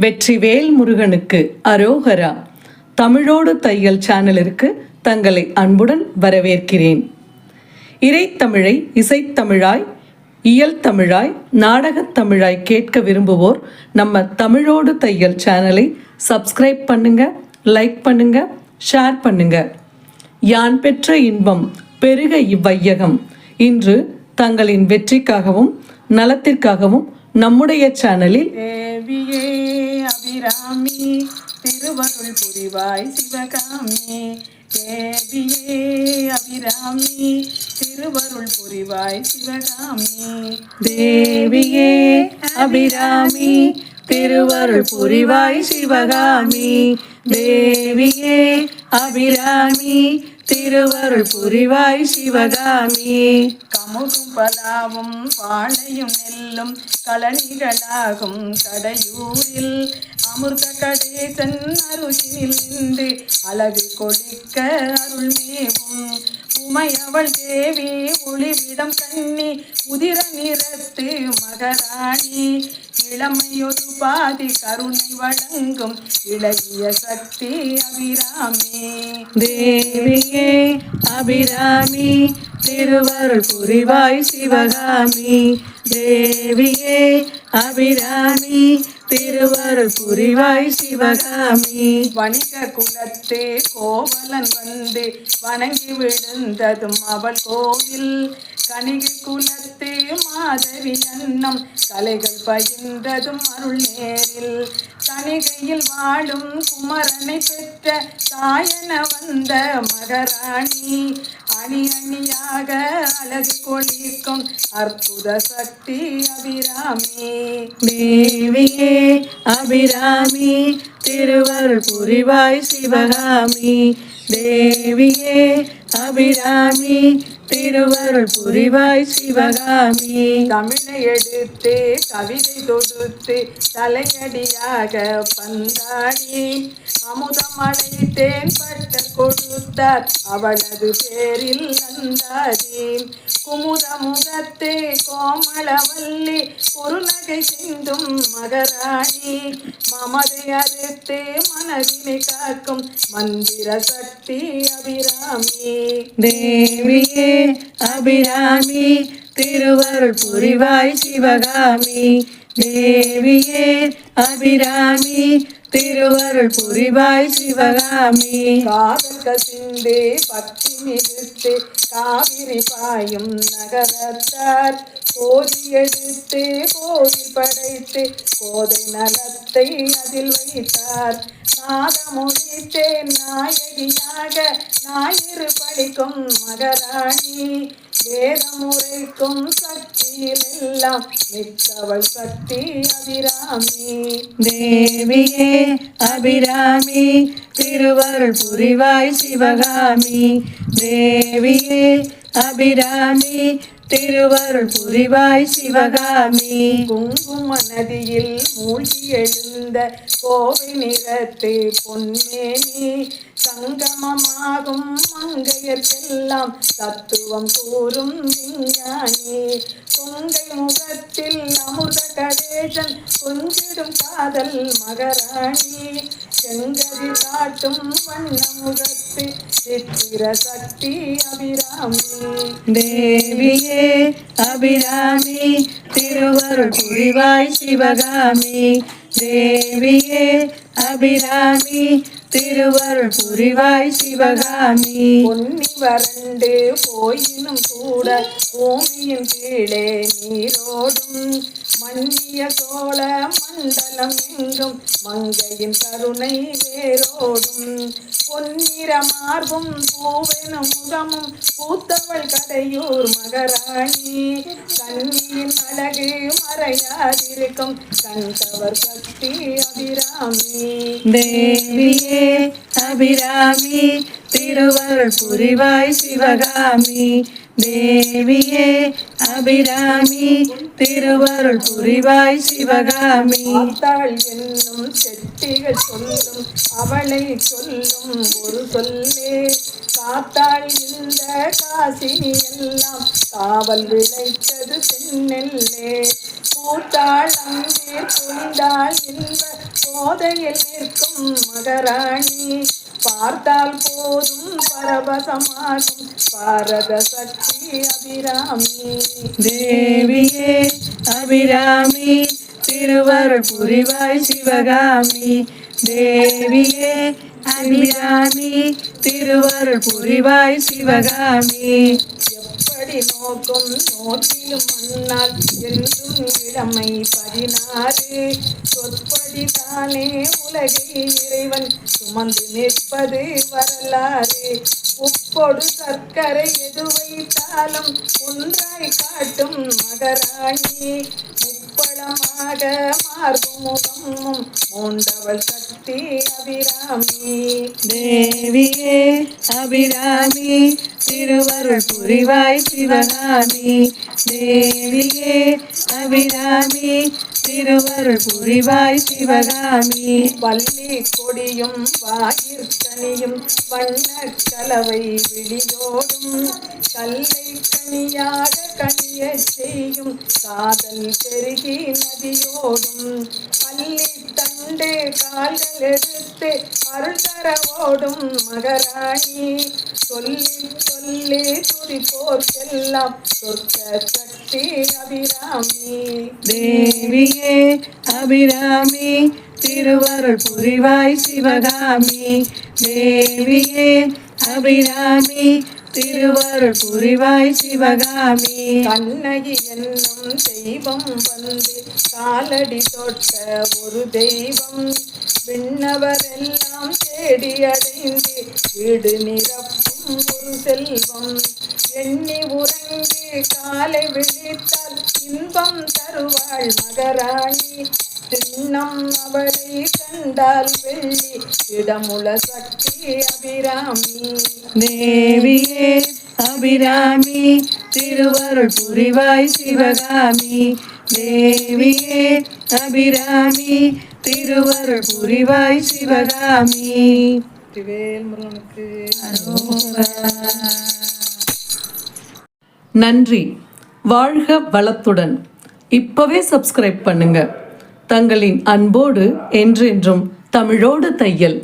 வெற்றிவேல் முருகனுக்கு அரோகரா. தமிழோடு தையல் சேனலிற்கு தங்களை அன்புடன் வரவேற்கிறேன். இறைத்தமிழை இசைத்தமிழாய், இயல் தமிழாய், நாடகத் தமிழாய் கேட்க விரும்புவோர் நம்ம தமிழோடு தையல் சேனலை சப்ஸ்கிரைப் பண்ணுங்க, லைக் பண்ணுங்க, ஷேர் பண்ணுங்க. யான் பெற்ற இன்பம் பெருக இவ்வையகம். இன்று தங்களின் வெற்றிக்காகவும் நலத்திற்காகவும் நம்முடைய சேனலில் தேவியே அபிராமி திருவருள் புரிவாய் சிவகாமி. தேவியே அபிராமி திருவருள் புரிவாய் சிவகாமி. தேவியே அபிராமி திருவருள் புரிவாய் சிவகாமி. தேவியே அபிராமி திருவருள் புரிவாய் சிவகாமி. கமுகும் பலாவும் வாழையும் நெல்லும் கலனிகளாகும் கடையூரில் அமிர்த கடேசன் அருகினில் நின்று அழகு கொளிக்க அருள்மேவும் உமையவள் தேவி ஒளிவிடம் கண்ணி உதிர நிறத்து மகராணி. இளமையொரு பாதி கருணை வழங்கும் இளைய சக்தி அபிராமி. தேவியே அபிராமி திருவருள் புரிவாய் சிவகாமி. தேவியே அபிராமி திருவருள் புரிவாய் சிவகாமி. வணிக குலத்தே கோவலன் வந்து வணங்கி விழுந்ததும் அவள் கோவில். கணிகை குலத்தே மாதவி அன்னம் கலைகள் பயின்றதும் அருள் நேரில். தணிகையில் வாழும் குமரனை பெற்ற தாயன வந்த மகராணி. அணி அணியாக அழகு கொளிக்கும் அற்புத சக்தி அபிராமி. தேவியே அபிராமி திருவருள் புரிவாய் சிவகாமி. தேவியே அபிராமி திருவருள் புரிவாய் சிவகாமி. தமிழை எடுத்து கவிதை தொடுத்து தலையடியாக பந்தாடி அமுதம் அழைத்தேன் பட்ட கொடுத்தார் அவளது பேரில் அந்தாதி. குமுத முகத்தே கோமளவல்லி குறுநகை சிந்தும் மகராணி. மமதை அறுத்து மனதினை காக்கும் மந்திர சக்தி அபிராமி. தேவியே அபிராமி திருவருள் புரிவாய் சிவகாமி. தேவியே அபிராமி திருவருள் புரிவாய் சிவகாமி. காதல் கசிந்து பக்தி மிகுத்து காவிரி பாயும் நகரத்தார் கோதி எடுத்து கோவில் படைத்து கோதை நலத்தை அதில் வைத்தார். நாதமொழித்தேன் நாயகியாக ஞாயிறு பழிக்கும் மகராணி. வேதமுறைக்கும் சக்தியில் எல்லாம் மிக்கவள் சக்தி அபிராமி. தேவியே அபிராமி திருவருள் புரிவாய் சிவகாமி. தேவியே அபிராமி திருவருள் புரிவாய் சிவகாமி. குங்கும நதியில் மூழ்கி எழுந்த கோவை நிறத்து பொன்மேனி. சங்கமமாகும் மங்கையர்க்கெல்லாம் தத்துவம் கூறும் விஞ்ஞானி. கொங்கை முகத்தில் அமுத கடேசன் கொஞ்சிடும் காதல் மகராணி. செங்கதி காட்டும் வண்ண முகத்து சித்திர சக்தி அபிராமி. தேவியே அபிராமி திருவருள் புரிவாய் சிவகாமி. தேவியே அபிராமி திருவருள் புரிவாய் சிவகாமி. பொன்னி வறண்டு போயினும் கூட பூமியின் கீழே நீரோடும் மன்னிய சோழ மண்டலம் எங்கும் மங்கையின் கருணை வேரோடும். பொன்னிற மார்பும் பூவெனும் முகமும் பூத்தவள் கடையூர் மகராணி. கண்ணியின் அழகு மறையாதிருக்கும் கண்டவர் சக்தி அபிராமி. தேவியே அபிராமி திருவருள் புரிவாய் சிவகாமி. தேவியே அபிராமி திருவருள் புரிவாய் சிவகாமி. ஆத்தாள் என்னும் செட்டிகள் சொல்லும் அவளை சொல்லும் ஒரு சொல்லே, காத்தாள் இந்த காசினி எல்லாம் காவல் விளைத்தது செந்நெல்லே. பூத்தாள் அங்கே பொழிந்தாள் இன்ப போதையில் நிற்கும் மகராணி, பார்த்தால் போதும் பரவசமாகும் பாரத சக்தி அபிராமி. தேவியே அபிராமி திருவருள் புரிவாய் சிவகாமி. தேவியே அபிராமி திருவருள் புரிவாய் சிவகாமி. எப்படி நோக்கும் நோக்கிலும் மண்ணால் என்றும் இளமை 16, சொற்படிதானே உலகை இறைவன் சுமந்து நிற்பது வரலாறு. உப்பொடு சர்க்கரை எது வைத்தாலும் ஒன்றாய் காட்டும் மகராணி, முப்பளமாக மார்பும் முகமும் மூண்டவள் சக்தி அபிராமி. தேவியே அபிராமி திருவருள் புரிவாய் சிவகாமி. தேவியே அபிராமி திருவருள் புரிவாய் சிவகாமி. வள்ளி கொடியும் வாயிற்கனியும் வண்ண கலவை விழியோடும், கல்லை கனியாக கனிய செய்யும் காதல் பெருகி நதியோடும், பள்ளி தண்டு கால்கள் எடுத்து அருள் தர ஓடும் மகராணி, சொல்லி சொல்லி துதிப்போர்க்கெல்லாம் சொர்க்க சக்தி அபிராமி. தேவியே அபிராமி திருவருள் புரிவாய் சிவகாமி. தேவியே அபிராமி திருவருள் புரிவாய் சிவகாமி. கண்ணகி என்னும் தெய்வம் வந்து காலடி தொட்ட ஒரு தெய்வம், விண்ணவரெல்லாம் தேடி அடைந்து வீடு நிரப்பும் ஒரு செல்வம், எண்ணி உறங்கி காலை விழித்தால் இன்பம் தருவாள் மகராணி, திண்ணம் அவளை கண்டால் வெள்ளி இடமுள சக்தி அபிராமி. தேவியே அபிராமி திருவருள் புரிவாய் சிவகாமி. தேவியே அபிராமி திருவருள் புரிவாய் சிவகாமி. வேல் முருகனுக்கு நன்றி. வாழ்க வளத்துடன். இப்பவே சப்ஸ்கிரைப் பண்ணுங்க. தங்களின் அன்போடு என்றென்றும் தமிழோடு தையல்.